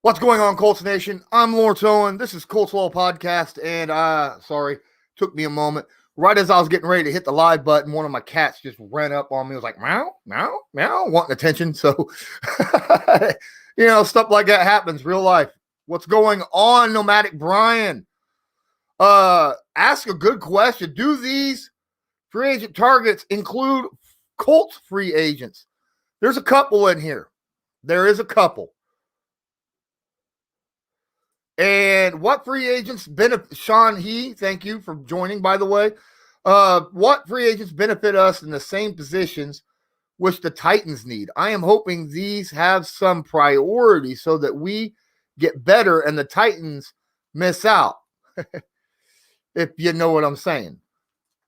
What's going on, Colts Nation? I'm Lawrence Owen. This is Colts Law Podcast, and sorry, took me a moment. Right as I was getting ready to hit the live button, one of my cats just ran up on me. It was like, meow, meow, meow, wanting attention. So, stuff like that happens, real life. What's going on, Nomadic Brian? Ask a good question. Do these free agent targets include Colts free agents? There's a couple in here. There is a couple. And what free agents benefit Sean He? Thank you for joining, by the way. What free agents benefit us in the same positions which the Titans need? I am hoping these have some priority so that we get better and the Titans miss out. If you know what I'm saying.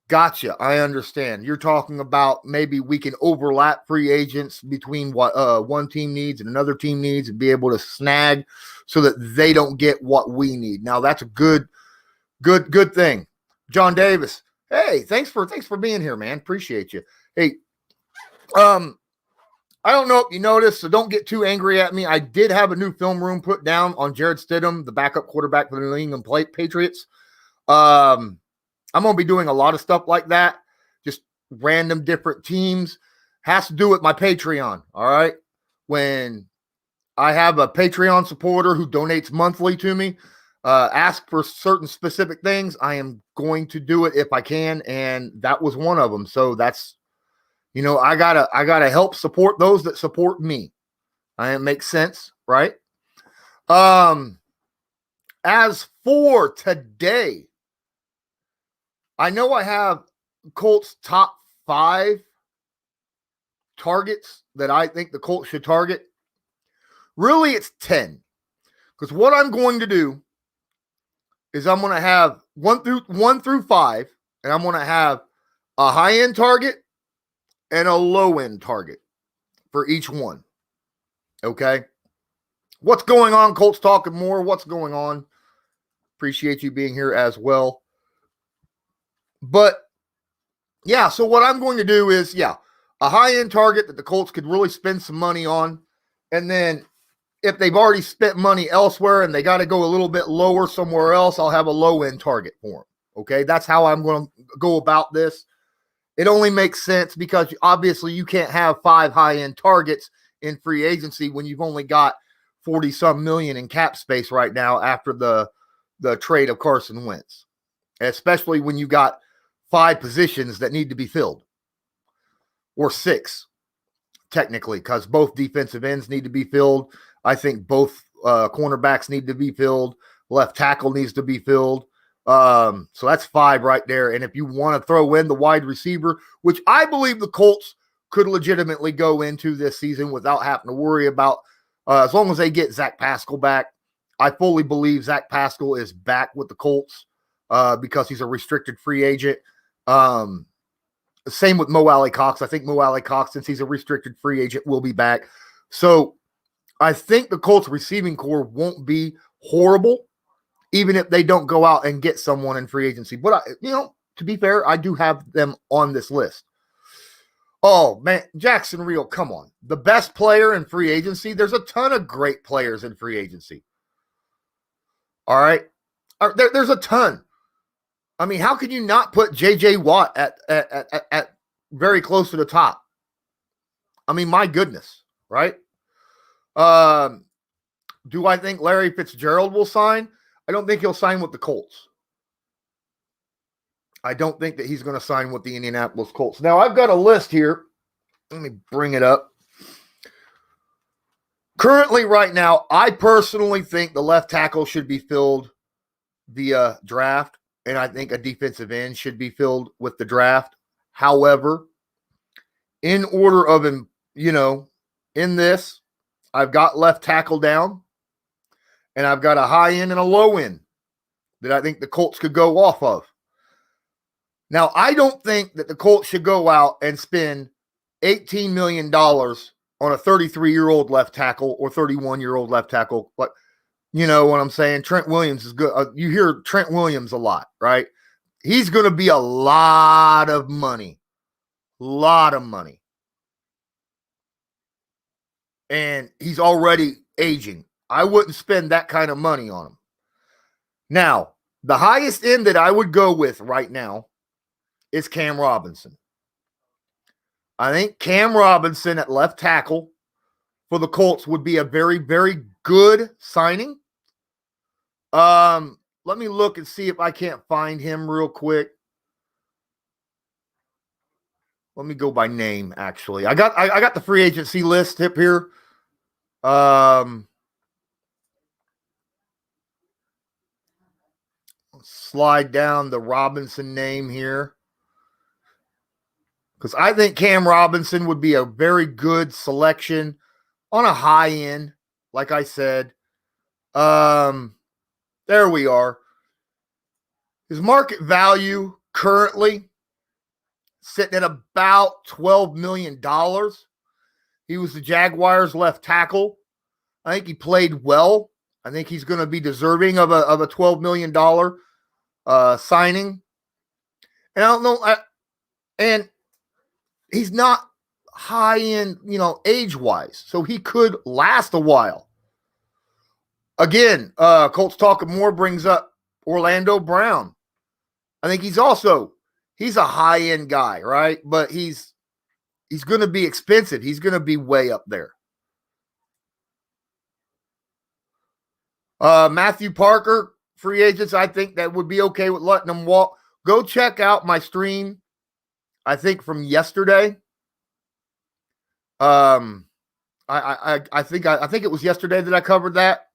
Gotcha. I understand. You're talking about maybe we can overlap free agents between what one team needs and another team needs and be able to snag so that they don't get what we need. Now that's a good thing. John Davis. Hey, thanks for being here, man. Appreciate you. Hey, I don't know if you noticed, so don't get too angry at me. I did have a new film room put down on Jarrett Stidham, the backup quarterback for the New England Patriots. I'm going to be doing a lot of stuff like that, just random different teams. Has to do with my Patreon, all right? When I have a Patreon supporter who donates monthly to me, ask for certain specific things, I am going to do it if I can, and that was one of them. So that's, I gotta help support those that support me. It makes sense, right? As for today, I know I have Colts top 5 targets that I think the Colts should target. Really, it's 10. Because what I'm going to do is I'm going to have 1 through 5, and I'm going to have a high-end target and a low-end target for each one. Okay? What's going on, Colts Talking More? What's going on? Appreciate you being here as well. But, yeah, so what I'm going to do is, a high-end target that the Colts could really spend some money on. And then if they've already spent money elsewhere and they got to go a little bit lower somewhere else, I'll have a low-end target for them. Okay, that's how I'm going to go about this. It only makes sense because obviously you can't have 5 high-end targets in free agency when you've only got 40-some million in cap space right now after the trade of Carson Wentz, especially when you got 5 positions that need to be filled, or 6, technically, because both defensive ends need to be filled. I think both cornerbacks need to be filled. Left tackle needs to be filled. So that's 5 right there. And if you want to throw in the wide receiver, which I believe the Colts could legitimately go into this season without having to worry about, as long as they get Zach Pascal back. I fully believe Zach Pascal is back with the Colts because he's a restricted free agent. Same with Mo Alley Cox. I think Mo Alley Cox, since he's a restricted free agent, will be back. So I think the Colts receiving core won't be horrible, even if they don't go out and get someone in free agency. But, to be fair, I do have them on this list. Oh, man, Jackson Real, come on. The best player in free agency? There's a ton of great players in free agency. All right? There's a ton. I mean, how can you not put J.J. Watt at very close to the top? I mean, my goodness, right? Do I think Larry Fitzgerald will sign? I don't think he'll sign with the Colts. I don't think that he's going to sign with the Indianapolis Colts. Now, I've got a list here. Let me bring it up. Currently, right now, I personally think the left tackle should be filled via draft. And I think a defensive end should be filled with the draft. However, in order of, in this, I've got left tackle down, and I've got a high end and a low end that I think the Colts could go off of. Now, I don't think that the Colts should go out and spend $18 million on a 33-year-old left tackle or 31-year-old left tackle. But you know what I'm saying? Trent Williams is good. You hear Trent Williams a lot, right? He's going to be a lot of money. And he's already aging. I wouldn't spend that kind of money on him. Now, the highest end that I would go with right now is Cam Robinson. I think Cam Robinson at left tackle for the Colts would be a very, very good signing. Let me look and see if I can't find him real quick. Let me go by name, actually. I got the free agency list up here. Slide down the Robinson name here, because I think Cam Robinson would be a very good selection on a high end, like I said. There we are. His market value currently sitting at about $12 million. He was the Jaguars' left tackle. I think he played well. I think he's going to be deserving of a $12 million signing. And I don't know, and he's not high end, age-wise, so he could last a while. Again, Colts Talking More brings up Orlando Brown. I think he's a high-end guy, right? But he's going to be expensive. He's going to be way up there. Matthew Parker, free agents, I think that would be okay with letting them walk. Go check out my stream, I think from yesterday. I think it was yesterday that I covered that,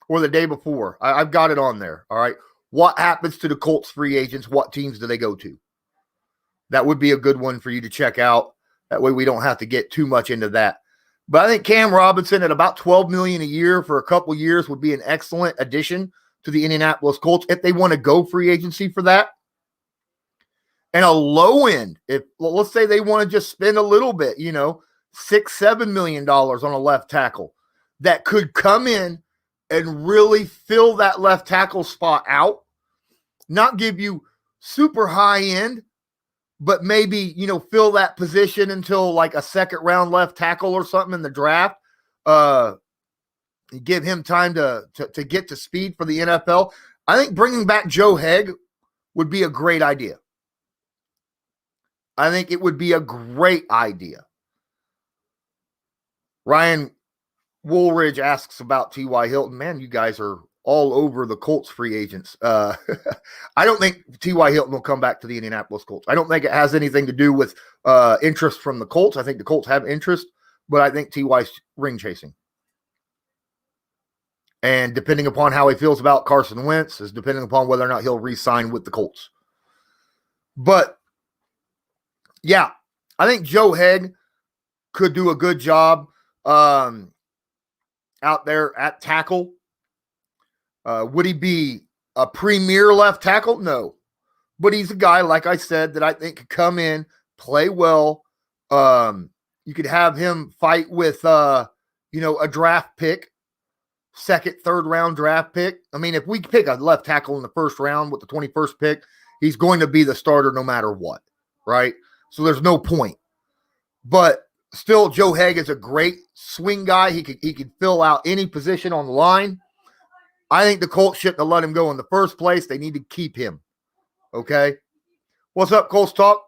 or the day before. I've got it on there. All right. What happens to the Colts free agents? What teams do they go to? That would be a good one for you to check out. That way we don't have to get too much into that. But I think Cam Robinson at about $12 million a year for a couple years would be an excellent addition to the Indianapolis Colts if they want to go free agency for that. And a low end, let's say they want to just spend a little bit, $6-7 million on a left tackle that could come in and really fill that left tackle spot out, not give you super high end, but maybe, fill that position until like a second round left tackle or something in the draft. Give him time to get to speed for the NFL. I think bringing back Joe Haeg would be a great idea. I think it would be a great idea. Ryan Woolridge asks about T.Y. Hilton. Man, you guys are all over the Colts free agents. I don't think T.Y. Hilton will come back to the Indianapolis Colts. I don't think it has anything to do with interest from the Colts. I think the Colts have interest, but I think T.Y.'s ring chasing. And depending upon how he feels about Carson Wentz is depending upon whether or not he'll re-sign with the Colts. But, yeah, I think Joe Haeg could do a good job out there at tackle. Would he be a premier left tackle? No. But he's a guy, like I said, that I think could come in, play well. You could have him fight with, a draft pick, second, third round draft pick. I mean, if we pick a left tackle in the first round with the 21st pick, he's going to be the starter no matter what, right? So there's no point. But still, Joe Haeg is a great swing guy. He could fill out any position on the line. I think the Colts shouldn't have let him go in the first place. They need to keep him. Okay? What's up, Colts Talk?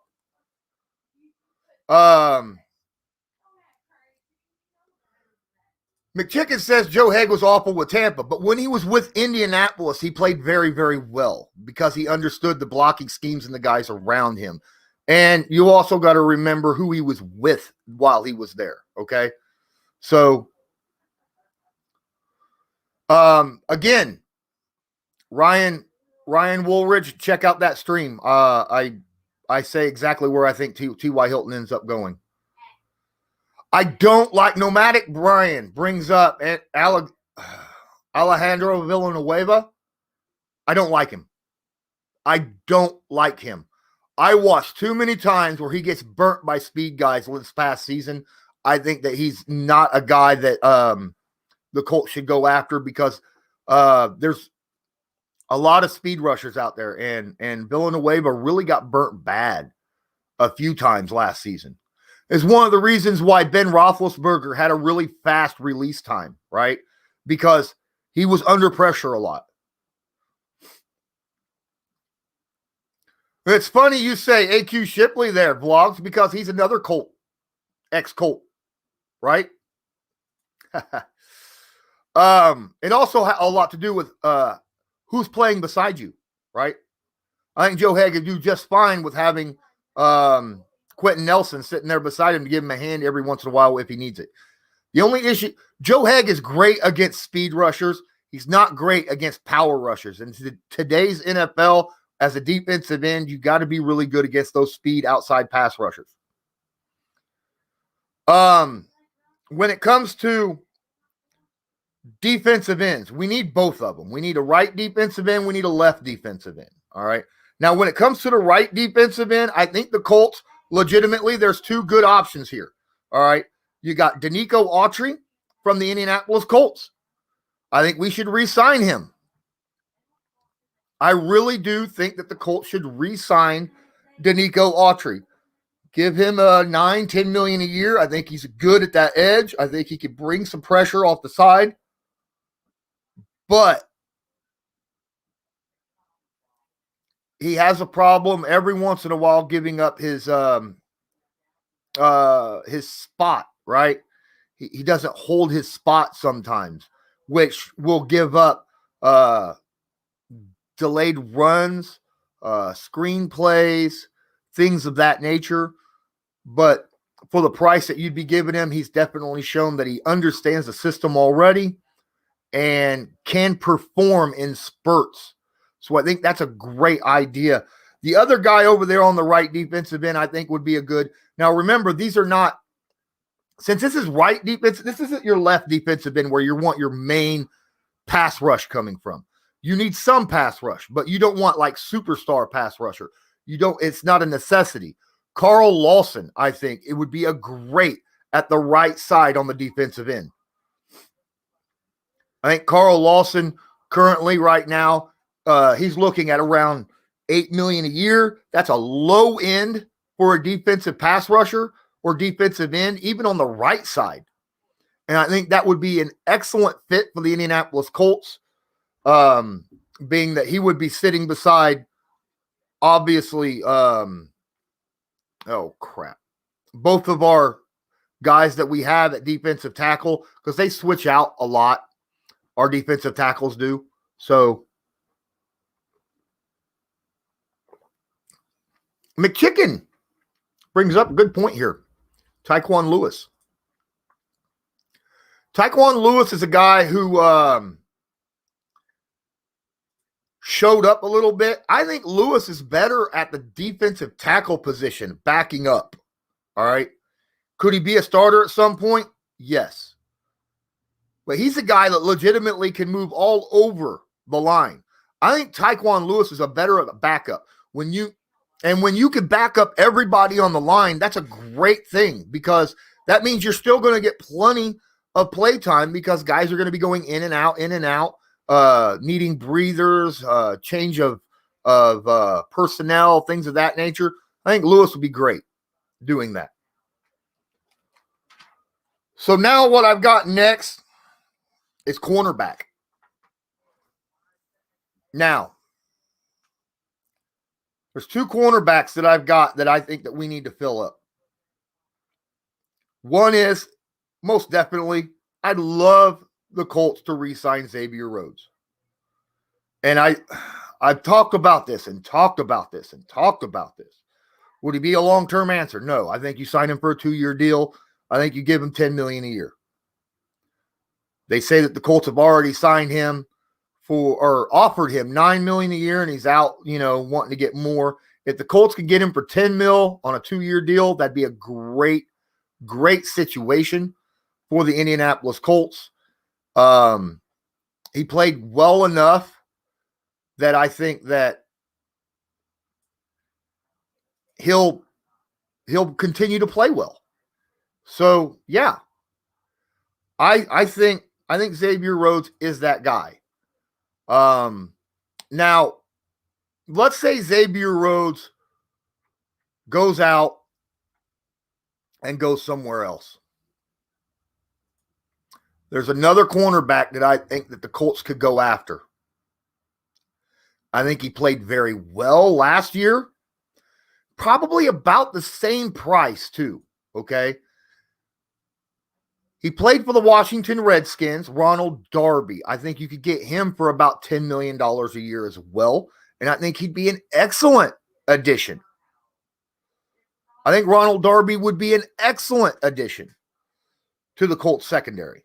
McChicken says Joe Haeg was awful with Tampa, but when he was with Indianapolis, he played very, very well because he understood the blocking schemes and the guys around him. And you also got to remember who he was with while he was there, okay? So, again, Ryan Woolridge, check out that stream. I say exactly where I think T.Y. Hilton ends up going. I don't like Nomadic Brian brings up Alejandro Villanueva. I don't like him. I watched too many times where he gets burnt by speed guys this past season. I think that he's not a guy that the Colts should go after because there's a lot of speed rushers out there, and Villanueva really got burnt bad a few times last season. It's one of the reasons why Ben Roethlisberger had a really fast release time, right? because he was under pressure a lot. It's funny you say AQ Shipley there, Vlogs, because he's another Colt, ex-Colt, right? It also had a lot to do with who's playing beside you, right? I think Joe Haeg would do just fine with having Quentin Nelson sitting there beside him to give him a hand every once in a while if he needs it. The only issue, Joe Haeg is great against speed rushers. He's not great against power rushers. And today's NFL, as a defensive end, you got to be really good against those speed outside pass rushers. When it comes to defensive ends, we need both of them. We need a right defensive end. We need a left defensive end. All right. Now, when it comes to the right defensive end, I think the Colts, legitimately, there's two good options here. All right. You got Danico Autry from the Indianapolis Colts. I think we should re-sign him. I really do think that the Colts should re-sign Danico Autry. Give him $9-10 million a year. I think he's good at that edge. I think he could bring some pressure off the side. But he has a problem every once in a while giving up his spot, right? He doesn't hold his spot sometimes, which will give up delayed runs, screenplays, things of that nature. But for the price that you'd be giving him, he's definitely shown that he understands the system already and can perform in spurts. So I think that's a great idea. The other guy over there on the right defensive end, I think would be a good. Now, remember, these are not, since this is right defense, this isn't your left defensive end where you want your main pass rush coming from. You need some pass rush, but you don't want like superstar pass rusher. It's not a necessity. Carl Lawson, I think it would be a great at the right side on the defensive end. I think Carl Lawson currently right now, he's looking at around $8 million a year. That's a low end for a defensive pass rusher or defensive end, even on the right side. And I think that would be an excellent fit for the Indianapolis Colts, being that he would be sitting beside, obviously, both of our guys that we have at defensive tackle, because they switch out a lot. Our defensive tackles do. So McChicken brings up a good point here. Tyquan Lewis. Tyquan Lewis is a guy who showed up a little bit. I think Lewis is better at the defensive tackle position, backing up. All right. Could he be a starter at some point? Yes. But he's a guy that legitimately can move all over the line. I think Tyquan Lewis is a better backup. When you can back up everybody on the line, that's a great thing, because that means you're still going to get plenty of play time, because guys are going to be going in and out, needing breathers, change of personnel, things of that nature. I think Lewis would be great doing that. So now what I've got next is cornerback. Now, there's two cornerbacks that I've got that I think that we need to fill up. One is, most definitely, I'd love the Colts to re-sign Xavier Rhodes. And I've talked about this and talked about this and talked about this. Would he be a long-term answer? No. I think you sign him for a 2-year deal. I think you give him $10 million a year. They say that the Colts have already signed him or offered him $9 million a year, and he's out, wanting to get more. If the Colts could get him for $10 million on a 2-year deal, that'd be a great, great situation for the Indianapolis Colts. He played well enough that I think that he'll continue to play well. So yeah, I think Xavier Rhodes is that guy. Now, let's say Xavier Rhodes goes out and goes somewhere else. There's another cornerback that I think that the Colts could go after. I think he played very well last year. Probably about the same price, too. Okay. He played for the Washington Redskins, Ronald Darby. I think you could get him for about $10 million a year as well. And I think he'd be an excellent addition. I think Ronald Darby would be an excellent addition to the Colts secondary.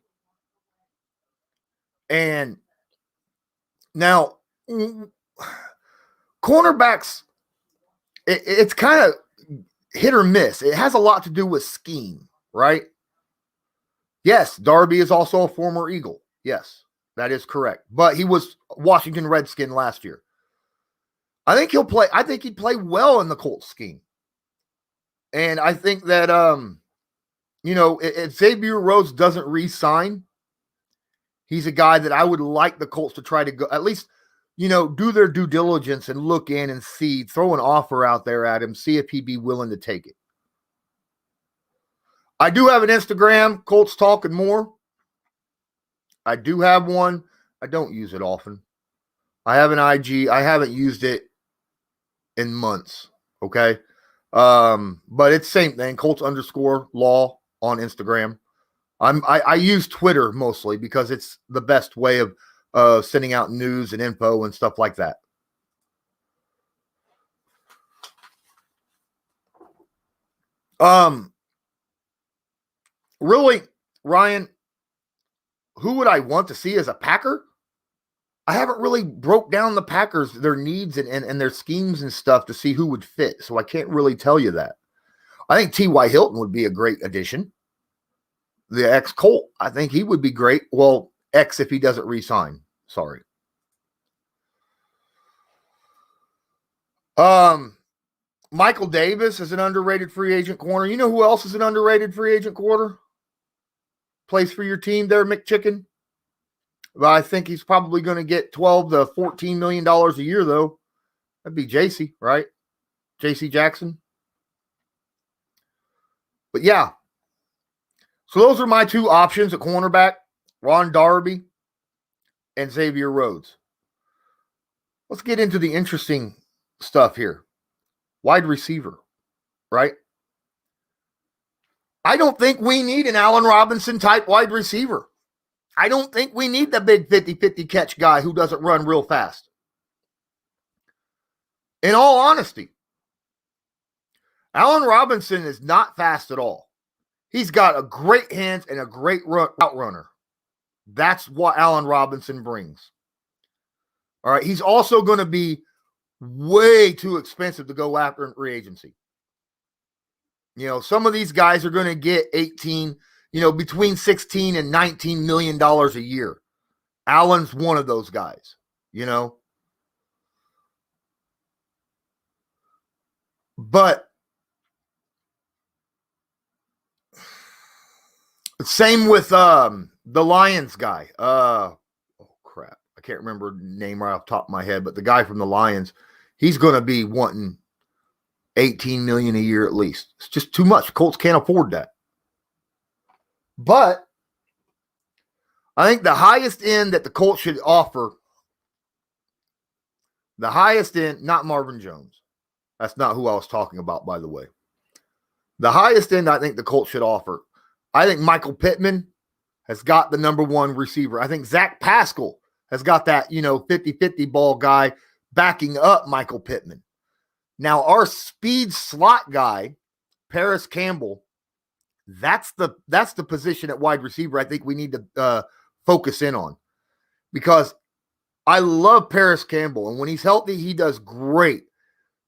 And now, cornerbacks, it's kind of hit or miss. It has a lot to do with scheme, right? Yes, Darby is also a former Eagle. Yes, that is correct. But he was Washington Redskin last year. I think he'll play. I think he'd play well in the Colts scheme. And I think that, if Xavier Rhodes doesn't re-sign, he's a guy that I would like the Colts to try to go, at least, do their due diligence and look in and see, throw an offer out there at him, see if he'd be willing to take it. I do have an Instagram, Colts Talking More. I do have one. I don't use it often. I have an IG. I haven't used it in months. Okay. But it's same thing. Colts_law on Instagram. I use Twitter mostly because it's the best way of sending out news and info and stuff like that. Really, Ryan, who would I want to see as a Packer? I haven't really broke down the Packers, their needs and their schemes and stuff to see who would fit. So I can't really tell you that. I think T.Y. Hilton would be a great addition. The ex-Colt, I think he would be great. Well, ex if he doesn't re-sign. Sorry. Michael Davis is an underrated free agent corner. You know who else is an underrated free agent corner? Plays for your team there, McChicken. Well, I think he's probably going to get $12 to $14 million a year, though. That'd be JC, right? JC Jackson. But yeah. So those are my two options at cornerback, Ron Darby and Xavier Rhodes. Let's get into the interesting stuff here. Wide receiver, right? I don't think we need an Allen Robinson type wide receiver. I don't think we need the big 50-50 catch guy who doesn't run real fast. In all honesty, Allen Robinson is not fast at all. He's got a great hands and a great route runner. That's what Allen Robinson brings. All right, he's also going to be way too expensive to go after in free agency. Some of these guys are going to get 18, between 16 and $19 million a year. Allen's one of those guys, But same with the Lions guy. Oh, crap. I can't remember the name right off the top of my head, but the guy from the Lions, he's going to be wanting $18 million a year at least. It's just too much. Colts can't afford that. But I think the highest end that the Colts should offer, the highest end, not Marvin Jones. That's not who I was talking about, by the way. The highest end I think the Colts should offer, I think Michael Pittman has got the number one receiver. I think Zach Pascal has got that, 50-50 ball guy backing up Michael Pittman. Now, our speed slot guy, Paris Campbell, that's the position at wide receiver I think we need to focus in on. Because I love Paris Campbell, and when he's healthy, he does great.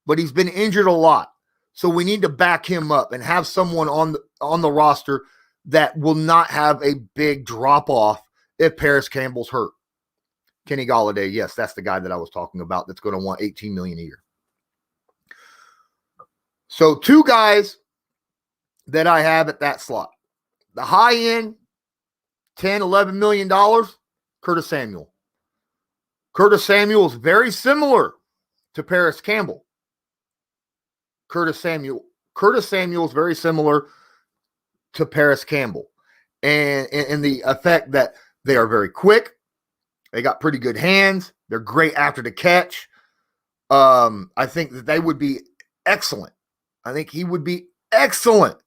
But he's been injured a lot. So we need to back him up and have someone on the roster that will not have a big drop-off if Paris Campbell's hurt. Kenny Golladay, yes, that's the guy that I was talking about that's going to want $18 million a year. So two guys that I have at that slot. The high end, $10, $11 million, Curtis Samuel. Curtis Samuel is very similar to Paris Campbell. Curtis Samuel is very similar to Paris Campbell. and the effect that they are very quick. They got pretty good hands. They're great after the catch. I think that they would be excellent. I think he would be excellent.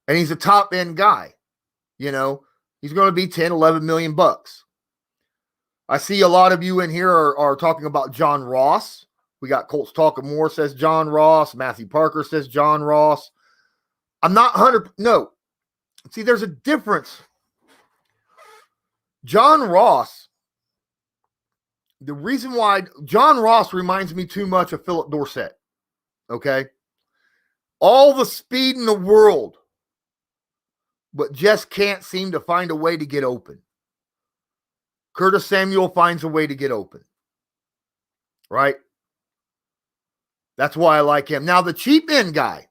And he's a top end guy. You know, he's going to be 10, 11 million bucks. I see a lot of you in here are talking about John Ross. We got Colts Talking More says John Ross. Matthew Parker says John Ross. I'm not 100. No. See, there's a difference. John Ross, the reason why John Ross reminds me too much of Philip Dorsett. Okay. All the speed in the world, but just can't seem to find a way to get open. Curtis Samuel finds a way to get open. Right? That's why I like him. Now, the cheap end guy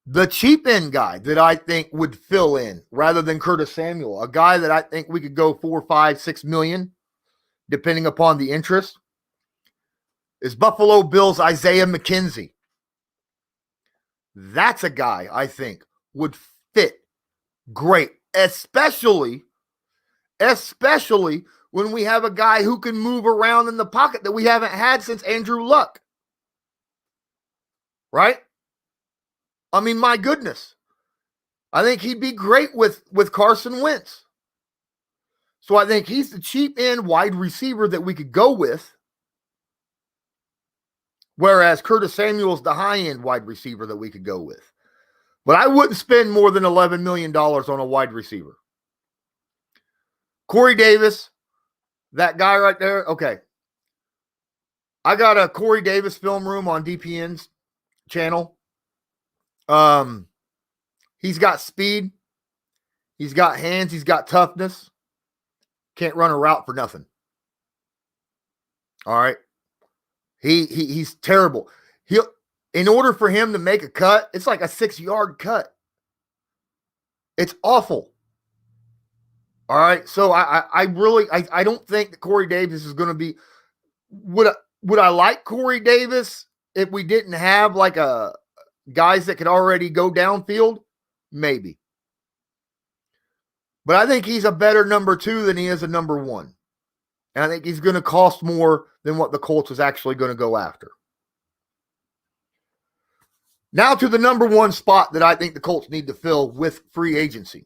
that I think would fill in rather than Curtis Samuel, a guy that I think we could go 4, 5, 6 million, depending upon the interest, is Buffalo Bills Isaiah McKenzie. That's a guy I think would fit great, especially when we have a guy who can move around in the pocket that we haven't had since Andrew Luck. Right? I mean, my goodness. I think he'd be great with Carson Wentz. So I think he's the cheap end wide receiver that we could go with. Whereas Curtis Samuel's the high-end wide receiver that we could go with. But I wouldn't spend more than $11 million on a wide receiver. Corey Davis, that guy right there. Okay. I got a Corey Davis film room on DPN's channel. He's got speed. He's got hands. He's got toughness. Can't run a route for nothing. All right. He's terrible. In order for him to make a cut, it's like a 6-yard cut. It's awful. All right. So I really don't think that Corey Davis is going to be. Would I like Corey Davis if we didn't have like a guys that could already go downfield? Maybe. But I think he's a better number 2 than he is a number 1. And I think he's going to cost more than what the Colts is actually going to go after. Now to the number 1 spot that I think the Colts need to fill with free agency.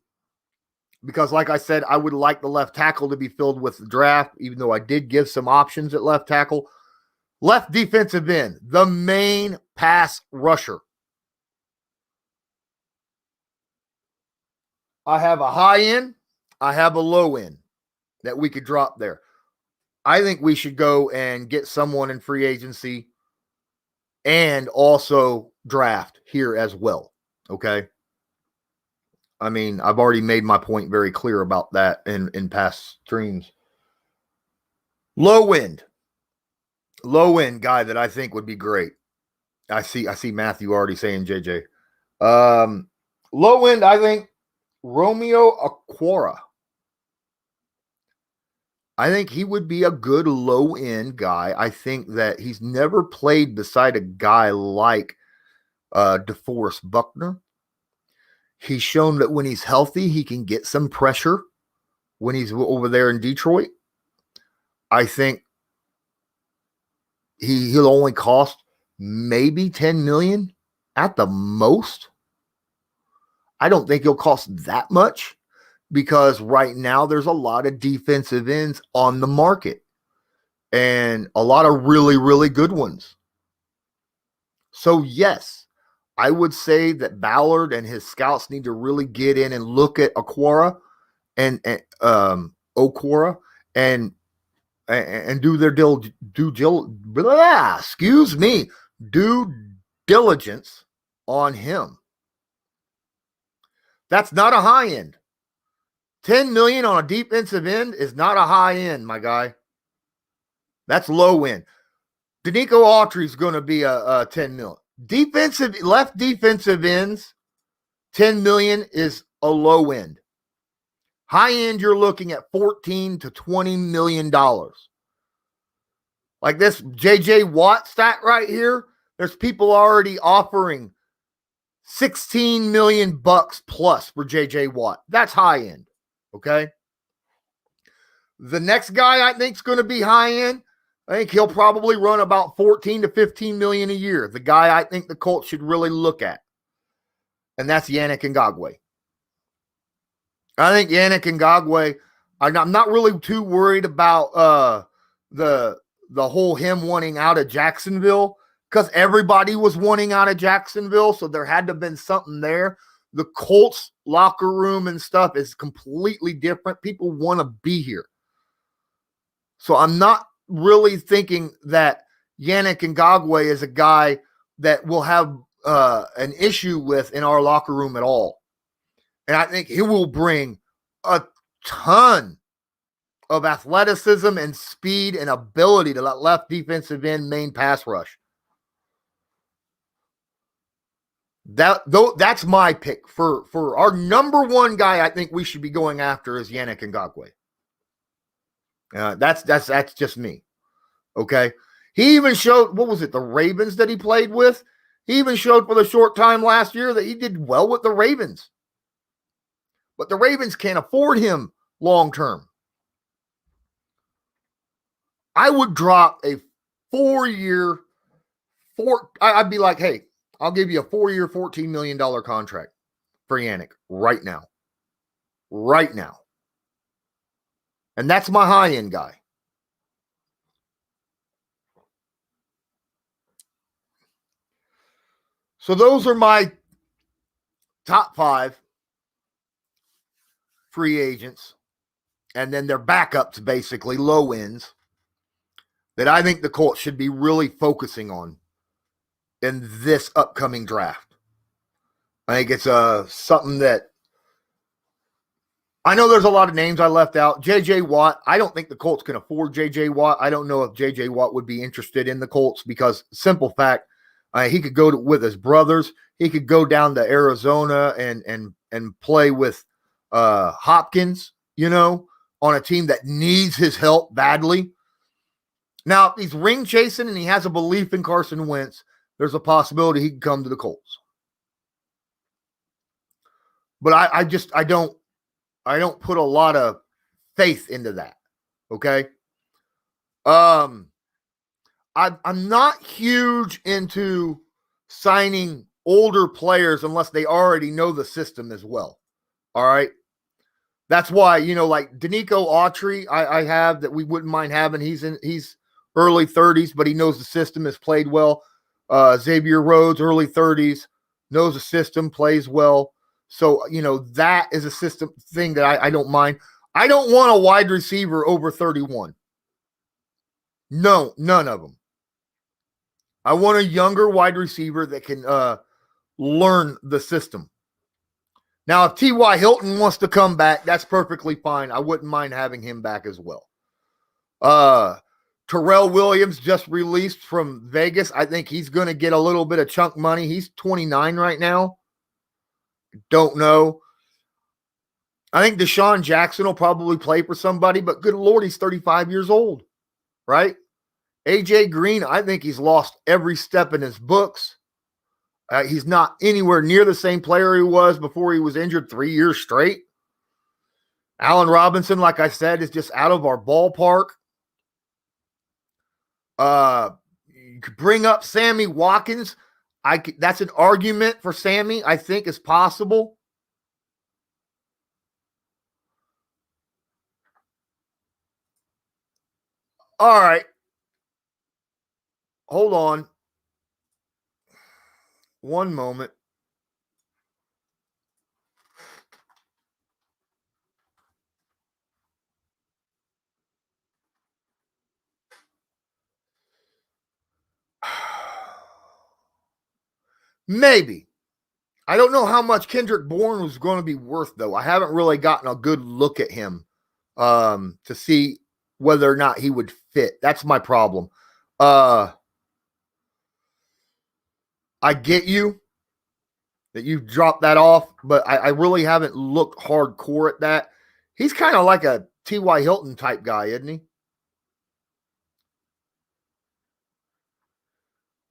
Because like I said, I would like the left tackle to be filled with the draft, even though I did give some options at left tackle. Left defensive end, the main pass rusher. I have a high end. I have a low end that we could drop there. I think we should go and get someone in free agency and also draft here as well. Okay. I mean, I've already made my point very clear about that in past streams. Low end guy that I think would be great. I see Matthew already saying JJ. Low end, I think Romeo Okwara. I think he would be a good low-end guy. I think that he's never played beside a guy like DeForest Buckner. He's shown that when he's healthy, he can get some pressure when he's over there in Detroit. I think he'll only cost maybe $10 million at the most. I don't think he'll cost that much. Because right now there's a lot of defensive ends on the market and a lot of really, really good ones. So yes, I would say that Ballard and his scouts need to really get in and look at Okwara and do their due diligence on him. That's not a high end. $10 million on a defensive end is not a high end, my guy. That's low end. Danico Autry's going to be a 10 million. Left defensive ends, 10 million is a low end. High end, you're looking at $14 to $20 million. Like this JJ Watt stat right here, there's people already offering $16 million plus for JJ Watt. That's high end. Okay. The next guy I think is going to be high end. I think he'll probably run about 14 to 15 million a year. The guy I think the Colts should really look at. And that's Yannick Ngakoue. I think Yannick Ngakoue, I'm not really too worried about the whole him wanting out of Jacksonville, because everybody was wanting out of Jacksonville, so there had to have been something there. The Colts locker room and stuff is completely different. People want to be here. So I'm not really thinking that Yannick Ngakoue is a guy that will have an issue with in our locker room at all. And I think he will bring a ton of athleticism and speed and ability to let left defensive end main pass rush. That's my pick for our number one guy. I think we should be going after is Yannick Ngakoue. That's just me. Okay. He even showed, what was it, the Ravens that he played with? He even showed for the short time last year that he did well with the Ravens. But the Ravens can't afford him long term. I would drop a 4-year, I'd be like, hey, I'll give you a 4-year, $14 million contract for Yannick right now. Right now. And that's my high-end guy. So those are my top 5 free agents. And then their backups, basically, low ends, that I think the Colts should be really focusing on in this upcoming draft. I think it's something that I know there's a lot of names I left out. J.J. Watt, I don't think the Colts can afford J.J. Watt. I don't know if J.J. Watt would be interested in the Colts because, simple fact, he could go with his brothers. He could go down to Arizona and play with Hopkins, on a team that needs his help badly. Now, if he's ring chasing and he has a belief in Carson Wentz, there's a possibility he can come to the Colts. But I don't put a lot of faith into that. Okay. I'm not huge into signing older players unless they already know the system as well. All right. That's why, like Danico Autry, I have that we wouldn't mind having. He's early 30s, but he knows the system, has played well. Xavier Rhodes, early 30s, knows the system, plays well. So, that is a system thing that I don't mind. I don't want a wide receiver over 31. No, none of them. I want a younger wide receiver that can learn the system. Now, if T.Y. Hilton wants to come back, that's perfectly fine. I wouldn't mind having him back as well. Terrell Williams just released from Vegas. I think he's going to get a little bit of chunk money. He's 29 right now. Don't know. I think Deshaun Jackson will probably play for somebody, but good Lord, he's 35 years old, right? AJ Green, I think he's lost every step in his books. He's not anywhere near the same player he was before he was injured 3 years straight. Allen Robinson, like I said, is just out of our ballpark. You could bring up Sammy Watkins. That's an argument for Sammy, I think, is possible. All right. Hold on. One moment. Maybe. I don't know how much Kendrick Bourne was going to be worth, though. I haven't really gotten a good look at him to see whether or not he would fit. That's my problem. I get you that you've dropped that off, but I really haven't looked hardcore at that. He's kind of like a T.Y. Hilton type guy, isn't he?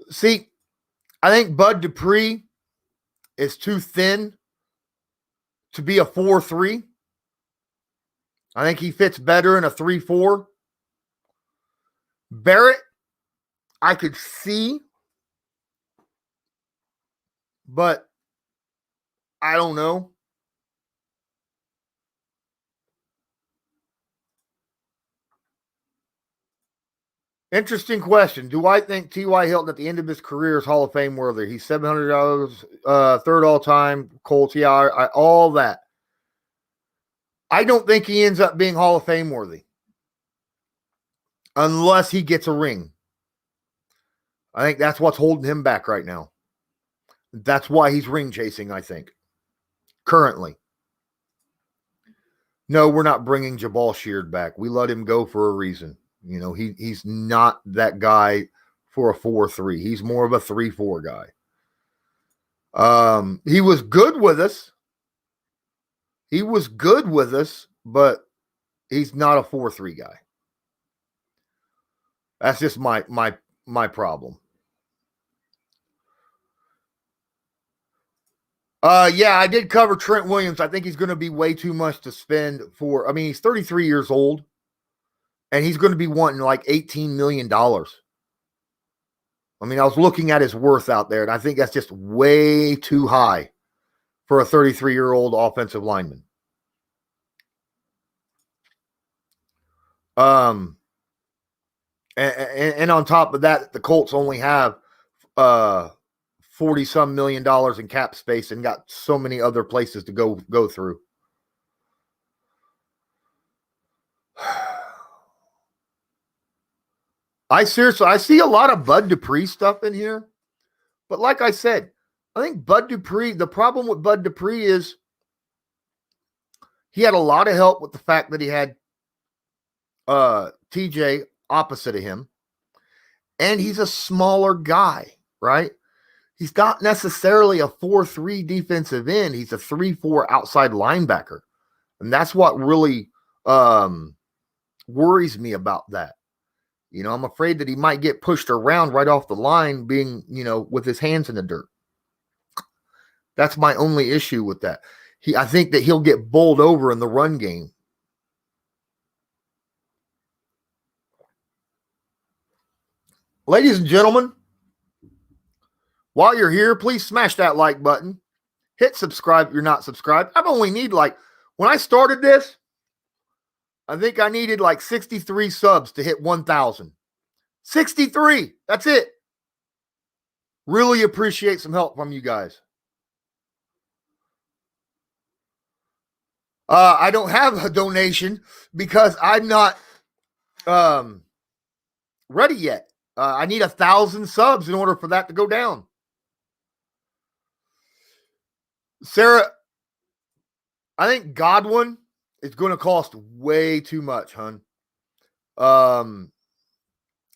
See, I think Bud Dupree is too thin to be a 4-3. I think he fits better in a 3-4. Barrett, I could see, but I don't know. Interesting question. Do I think T.Y. Hilton at the end of his career is Hall of Fame worthy? He's $700, third all time. Colts, yeah, all that. I don't think he ends up being Hall of Fame worthy unless he gets a ring. I think that's what's holding him back right now. That's why he's ring chasing, I think, currently. No, we're not bringing Jabal Sheard back. We let him go for a reason. You know, he's not that guy for a 4-3. He's more of a 3-4 guy. He was good with us. But he's not a 4-3 guy. That's just my problem. Yeah, I did cover Trent Williams. I think he's going to be way too much to spend for. I mean, he's 33 years old, and he's going to be wanting like $18 million. I mean, I was looking at his worth out there, and I think that's just way too high for a 33-year-old offensive lineman. And on top of that, the Colts only have $40-some million in cap space and got so many other places to go through. I see a lot of Bud Dupree stuff in here. But like I said, I think Bud Dupree, the problem with Bud Dupree is he had a lot of help with the fact that he had TJ opposite of him. And he's a smaller guy, right? He's not necessarily a 4-3 defensive end. He's a 3-4 outside linebacker. And that's what really worries me about that. You know, I'm afraid that he might get pushed around right off the line being, you know, with his hands in the dirt. That's my only issue with that. I think that he'll get bowled over in the run game. Ladies and gentlemen, while you're here, please smash that like button. Hit subscribe if you're not subscribed. I've only need when I started this, I think I needed 63 subs to hit 1,000. 63. That's it. Really appreciate some help from you guys. I don't have a donation because I'm not ready yet. I need 1,000 subs in order for that to go down. Sarah, I think Godwin is going to cost way too much, hon.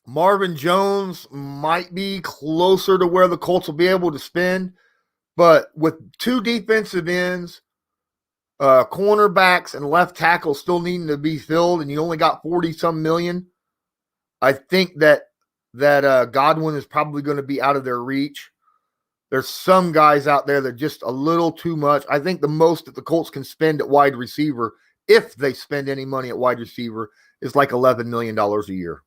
Marvin Jones might be closer to where the Colts will be able to spend, but with two defensive ends, cornerbacks, and left tackle still needing to be filled, and you only got 40-some million, I think that Godwin is probably going to be out of their reach. There's some guys out there that are just a little too much. I think the most that the Colts can spend at wide receiver, if they spend any money at wide receiver, is like $11 million a year.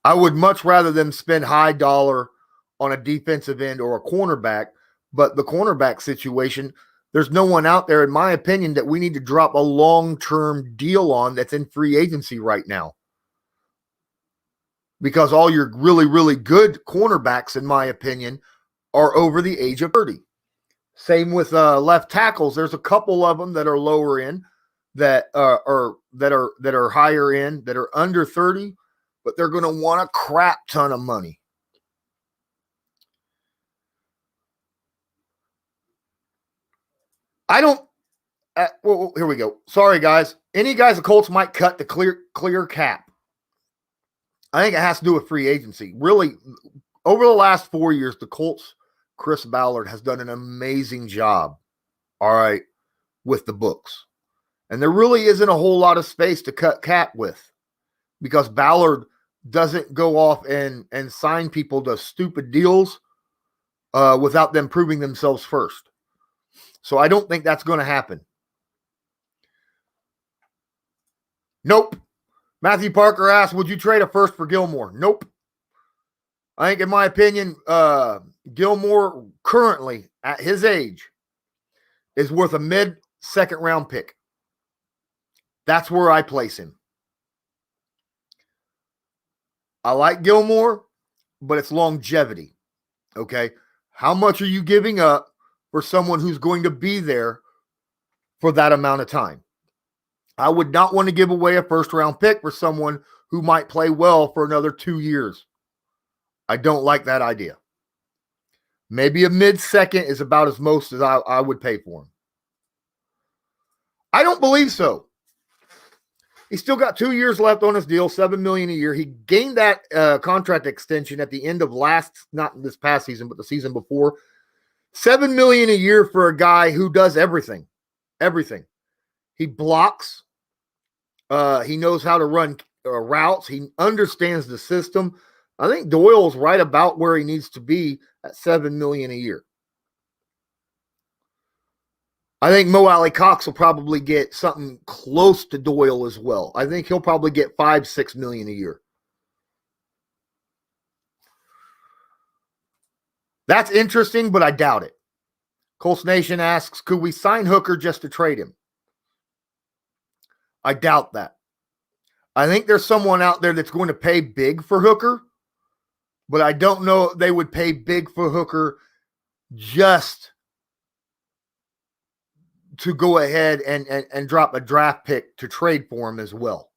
I would much rather them spend high dollar on a defensive end or a cornerback, but the cornerback situation, there's no one out there, in my opinion, that we need to drop a long-term deal on that's in free agency right now. Because all your really, really good cornerbacks, in my opinion, are over the age of 30. Same with left tackles. There's a couple of them that are lower end, that are higher end, that are under 30, but they're going to want a crap ton of money. I don't. Well, here we go. Sorry, guys. Any guys the Colts might cut to clear cap. I think it has to do with free agency. Really, over the last 4 years, the Colts, Chris Ballard, has done an amazing job, all right, with the books. And there really isn't a whole lot of space to cut cap with because Ballard doesn't go off and sign people to stupid deals without them proving themselves first. So I don't think that's going to happen. Nope. Matthew Parker asked, would you trade a first for Gilmore? Nope. I think, in my opinion, Gilmore currently, at his age, is worth a mid-second round pick. That's where I place him. I like Gilmore, but it's longevity. Okay? How much are you giving up for someone who's going to be there for that amount of time? I would not want to give away a first-round pick for someone who might play well for another 2 years. I don't like that idea. Maybe a mid-second is about as most as I would pay for him. I don't believe so. He's still got 2 years left on his deal, $7 million a year. He gained that contract extension at the end of not this past season, but the season before. $7 million a year for a guy who does everything. Everything. He blocks. He knows how to run routes. He understands the system. I think Doyle's right about where he needs to be at $7 million a year. I think Mo Alley-Cox will probably get something close to Doyle as well. I think he'll probably get $5-6 million a year. That's interesting, but I doubt it. Colts Nation asks, could we sign Hooker just to trade him? I doubt that. I think there's someone out there that's going to pay big for Hooker, but I don't know if they would pay big for Hooker just to go ahead and drop a draft pick to trade for him as well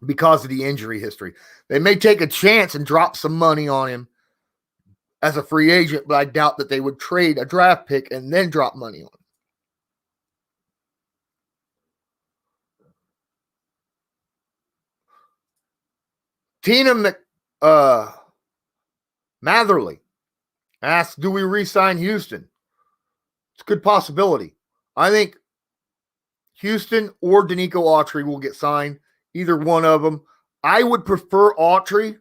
because of the injury history. They may take a chance and drop some money on him as a free agent, but I doubt that they would trade a draft pick and then drop money on him. Tina Matherly asks, do we re-sign Houston? It's a good possibility. I think Houston or Danico Autry will get signed, either one of them. I would prefer Autry,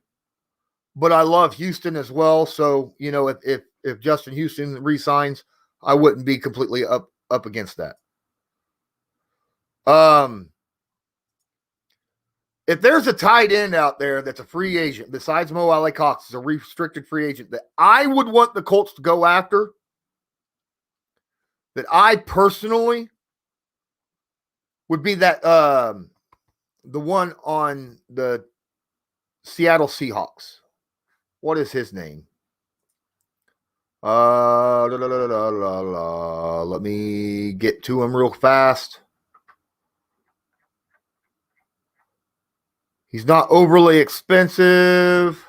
but I love Houston as well. So, if Justin Houston re-signs, I wouldn't be completely up against that. If there's a tight end out there that's a free agent, besides Mo Alley-Cox, is a restricted free agent that I would want the Colts to go after, that I personally would be that the one on the Seattle Seahawks. What is his name? Let me get to him real fast. He's not overly expensive.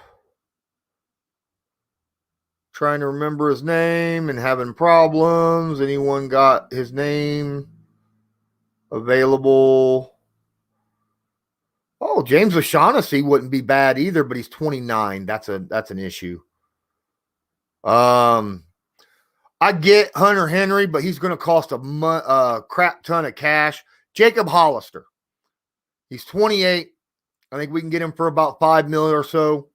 Trying to remember his name and having problems. Anyone got his name available? Oh, James O'Shaughnessy wouldn't be bad either, but he's 29. That's an issue. I get Hunter Henry, but he's going to cost a crap ton of cash. Jacob Hollister. He's 28. I think we can get him for about $5 million or so.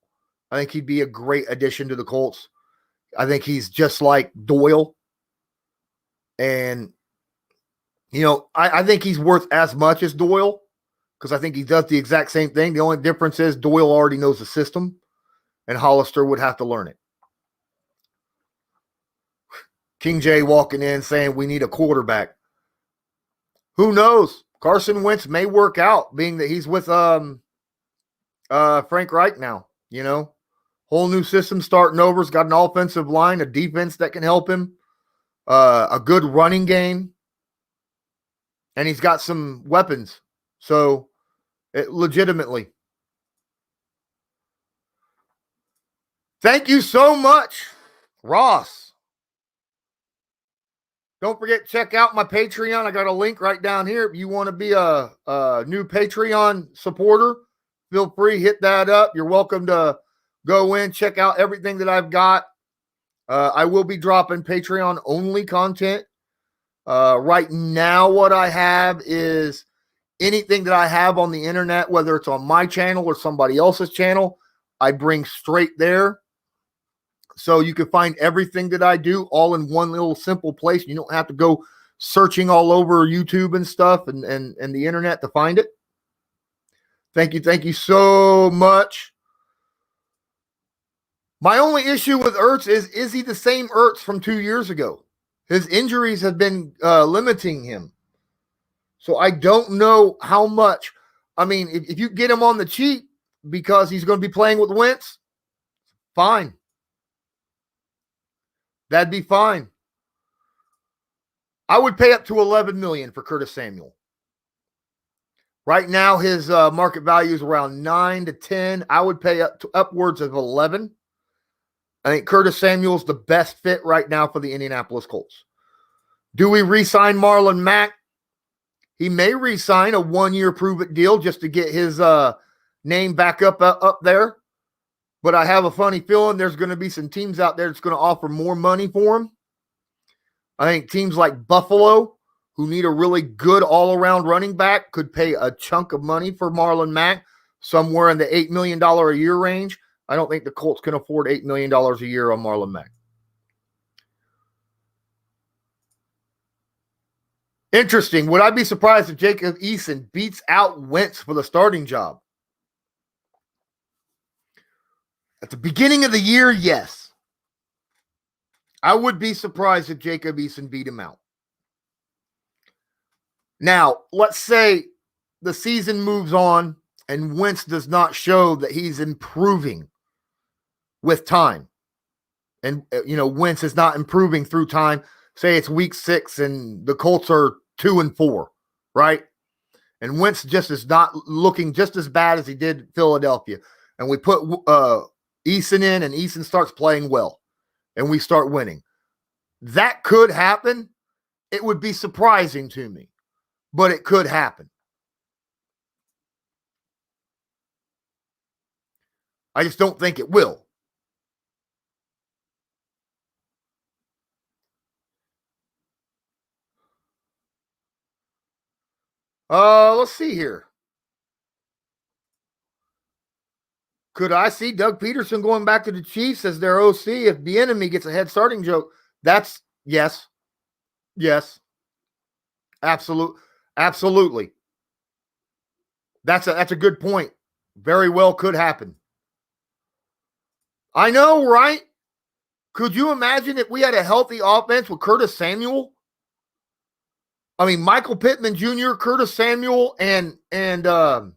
I think he'd be a great addition to the Colts. I think he's just like Doyle. And, I think he's worth as much as Doyle because I think he does the exact same thing. The only difference is Doyle already knows the system and Hollister would have to learn it. King J walking in saying we need a quarterback. Who knows? Carson Wentz may work out, being that he's with Frank Reich now, whole new system starting over. He's got an offensive line, a defense that can help him, a good running game, and he's got some weapons. So, legitimately. Thank you so much, Ross. Don't forget, check out my Patreon. I got a link right down here. If you want to be a new Patreon supporter, feel free, hit that up. You're welcome to go in, check out everything that I've got. I will be dropping Patreon-only content. Right now, what I have is anything that I have on the internet, whether it's on my channel or somebody else's channel, I bring straight there. So you can find everything that I do all in one little simple place. You don't have to go searching all over YouTube and stuff and the internet to find it. Thank you so much. My only issue with Ertz is he the same Ertz from 2 years ago? His injuries have been limiting him. So I don't know how much. I mean, if you get him on the cheap because he's going to be playing with Wentz, fine. That'd be fine. I would pay up to $11 million for Curtis Samuel. Right now, his market value is around 9 to 10. I would pay upwards of 11. I think Curtis Samuel's the best fit right now for the Indianapolis Colts. Do we re-sign Marlon Mack? He may re-sign a 1-year prove-it deal just to get his name back up there. But I have a funny feeling there's going to be some teams out there that's going to offer more money for him. I think teams like Buffalo, who need a really good all-around running back, could pay a chunk of money for Marlon Mack, somewhere in the $8 million a year range. I don't think the Colts can afford $8 million a year on Marlon Mack. Interesting. Would I be surprised if Jacob Eason beats out Wentz for the starting job? At the beginning of the year, yes. I would be surprised if Jacob Eason beat him out. Now, let's say the season moves on and Wentz does not show that he's improving with time. And, Wentz is not improving through time. Say it's week 6 and the Colts are 2-4, right? And Wentz just is not looking just as bad as he did in Philadelphia. And we put Eason in and Eason starts playing well and we start winning. That could happen. It would be surprising to me, but it could happen. I just don't think it will. Let's see here. Could I see Doug Peterson going back to the Chiefs as their OC if the enemy gets a head starting joke? That's yes. Yes. Absolutely. That's a good point. Very well could happen. I know, right? Could you imagine if we had a healthy offense with Curtis Samuel? I mean, Michael Pittman Jr., Curtis Samuel, and oh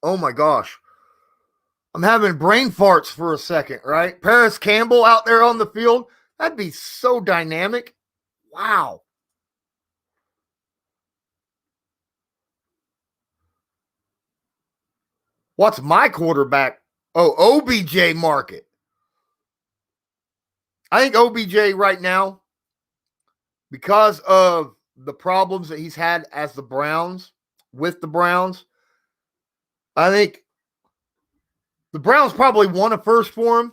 my gosh. I'm having brain farts for a second, right? Paris Campbell out there on the field. That'd be so dynamic. Wow. What's my quarterback? Oh, OBJ market. I think OBJ right now, because of the problems that he's had as the Browns, with the Browns, I think the Browns probably want a first for him,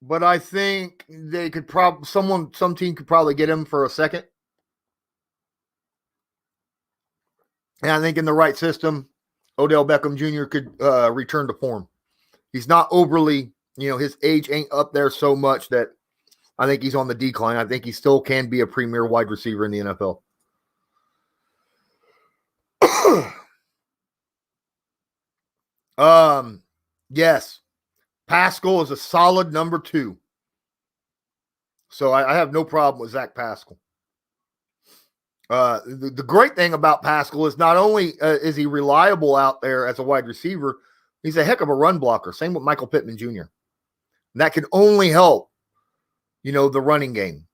but I think they could some team could probably get him for a second. And I think in the right system, Odell Beckham Jr. could return to form. He's not overly, his age ain't up there so much that I think he's on the decline. I think he still can be a premier wide receiver in the NFL. Yes. Pascal is a solid number 2. So I have no problem with Zach Pascal. The great thing about Pascal is not only is he reliable out there as a wide receiver, he's a heck of a run blocker. Same with Michael Pittman Jr. And that can only help, the running game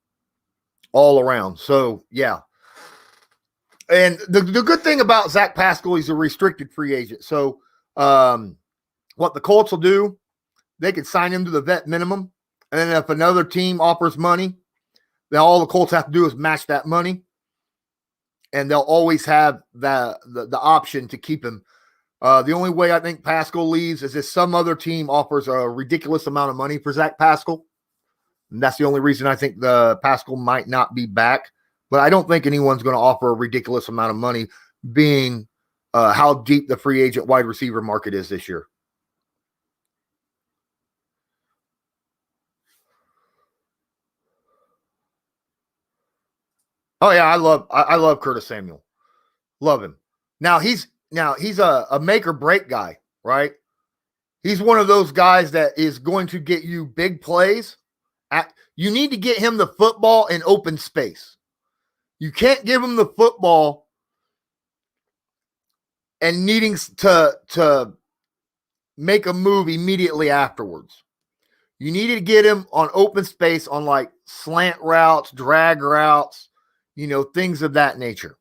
all around. So, yeah. And the good thing about Zach Pascal, he's a restricted free agent. So, what the Colts will do, they could sign him to the vet minimum. And then if another team offers money, then all the Colts have to do is match that money. And they'll always have the option to keep him. The only way I think Pascal leaves is if some other team offers a ridiculous amount of money for Zach Pascal. And that's the only reason I think the Pascal might not be back. But I don't think anyone's going to offer a ridiculous amount of money, being how deep the free agent wide receiver market is this year. Oh yeah, I love Curtis Samuel. Love him. Now he's a make or break guy, right? He's one of those guys that is going to get you big plays. You need to get him the football in open space. You can't give him the football and needing to make a move immediately afterwards. You need to get him on open space on like slant routes, drag routes, things of that nature.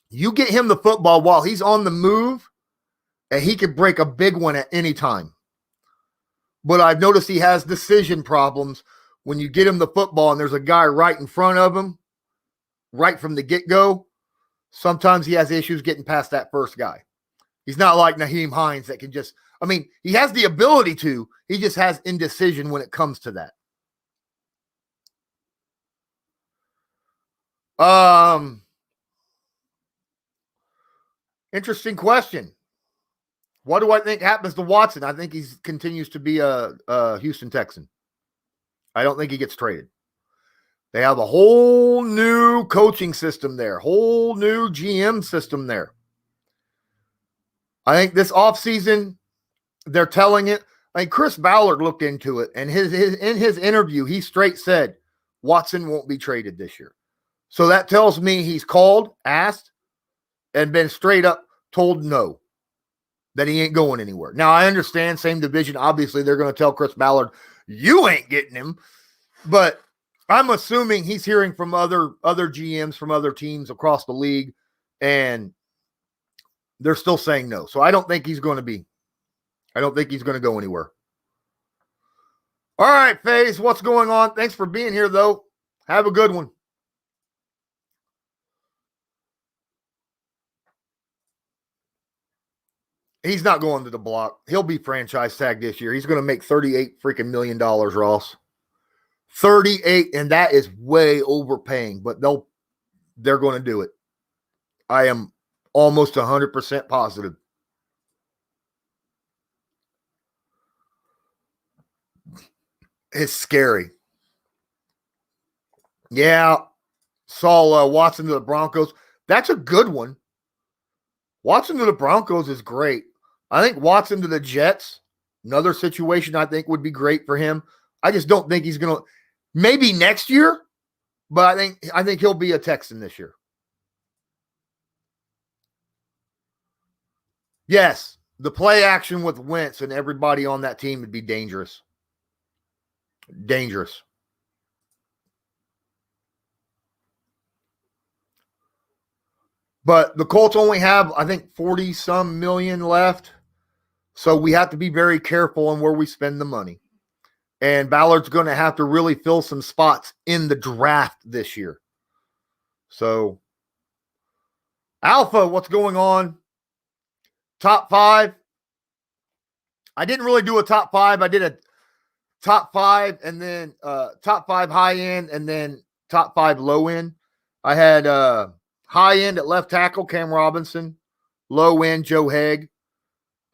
You get him the football while he's on the move, and he could break a big one at any time. But I've noticed he has decision problems when you get him the football and there's a guy right in front of him, right from the get-go. Sometimes he has issues getting past that first guy. He's not like Nyheim Hines that can just, he has the ability to, he just has indecision when it comes to that. Interesting question. What do I think happens to Watson? I think he continues to be a Houston Texan. I don't think he gets traded. They have a whole new coaching system there, whole new GM system there. I think this offseason, they're telling it. Chris Ballard looked into it, and in his interview, he straight said Watson won't be traded this year. So that tells me he's called, asked, and been straight up told no, that he ain't going anywhere. Now, I understand, same division. Obviously, they're going to tell Chris Ballard, you ain't getting him. But I'm assuming he's hearing from other GMs from other teams across the league, and they're still saying no. So I don't think he's going to go anywhere. All right, FaZe, what's going on? Thanks for being here, though. Have a good one. He's not going to the block. He'll be franchise tagged this year. He's going to make $38 freaking million, Ross. 38, and that is way overpaying, but they're going to do it. I am almost 100% positive. It's scary. Yeah, saw Watson to the Broncos. That's a good one. Watson to the Broncos is great. I think Watson to the Jets, another situation I think would be great for him. I just don't think he's going to – maybe next year, but I think he'll be a Texan this year. Yes, the play action with Wentz and everybody on that team would be dangerous. Dangerous. But the Colts only have, I think, 40-some million left. So we have to be very careful on where we spend the money. And Ballard's going to have to really fill some spots in the draft this year. So, Alpha, what's going on? Top 5. I didn't really do a top 5. I did a top 5 and then top 5 high end and then top 5 low end. I had high end at left tackle, Cam Robinson. Low end, Joe Haeg.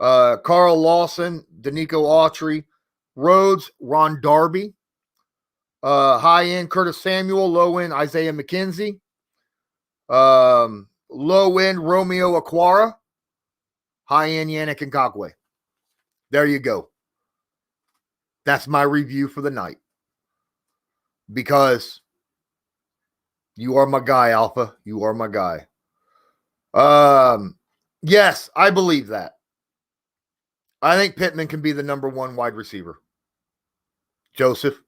Carl Lawson, Danico Autry. Rhodes, Ron Darby. High end, Curtis Samuel. Low end, Isaiah McKenzie. Low end, Romeo Okwara. High end, Yannick Ngakoue. There you go. That's my review for the night. Because you are my guy, Alpha. You are my guy. Yes, I believe that. I think Pittman can be the number 1 wide receiver. Joseph,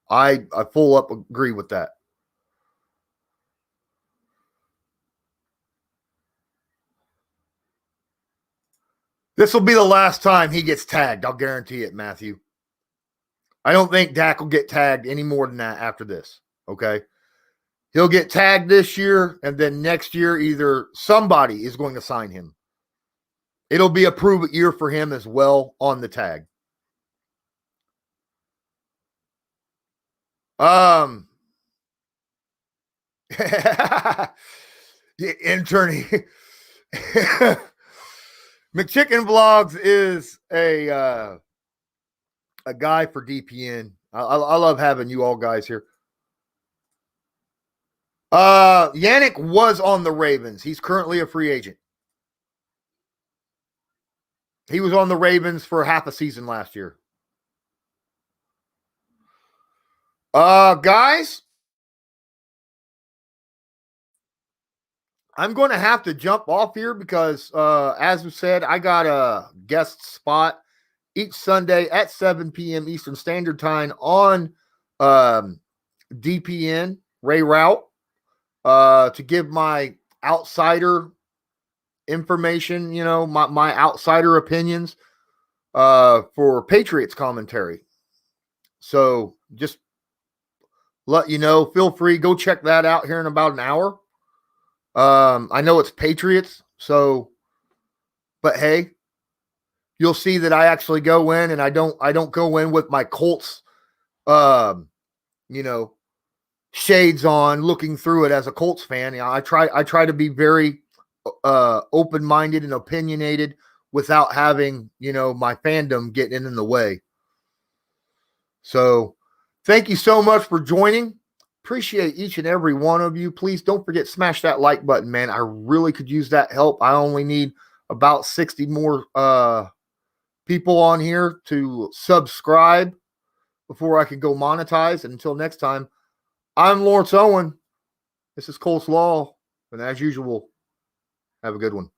I full up agree with that. This will be the last time he gets tagged. I'll guarantee it, Matthew. I don't think Dak will get tagged any more than that after this. Okay. He'll get tagged this year, and then next year, either somebody is going to sign him. It'll be a prove-it year for him as well on the tag. Interning. McChicken Vlogs is a guy for DPN. I love having you all guys here. Yannick was on the Ravens. He's currently a free agent. He was on the Ravens for half a season last year. Guys, I'm going to have to jump off here because, as we said, I got a guest spot each Sunday at 7 p.m. Eastern Standard Time on DPN, Ray Route, to give my outsider information, my outsider opinions for Patriots commentary. So just let you know, feel free, go check that out here in about an hour. I know it's Patriots, but hey, you'll see that I actually go in and I don't go in with my Colts, shades on, looking through it as a Colts fan. I try to be very open-minded and opinionated without having, my fandom getting in the way. So thank you so much for joining. Appreciate each and every one of you. Please don't forget, smash that like button, man. I really could use that help. I only need about 60 more people on here to subscribe before I can go monetize. And until next time, I'm Lawrence Owen. This is Colts Law. And as usual, have a good one.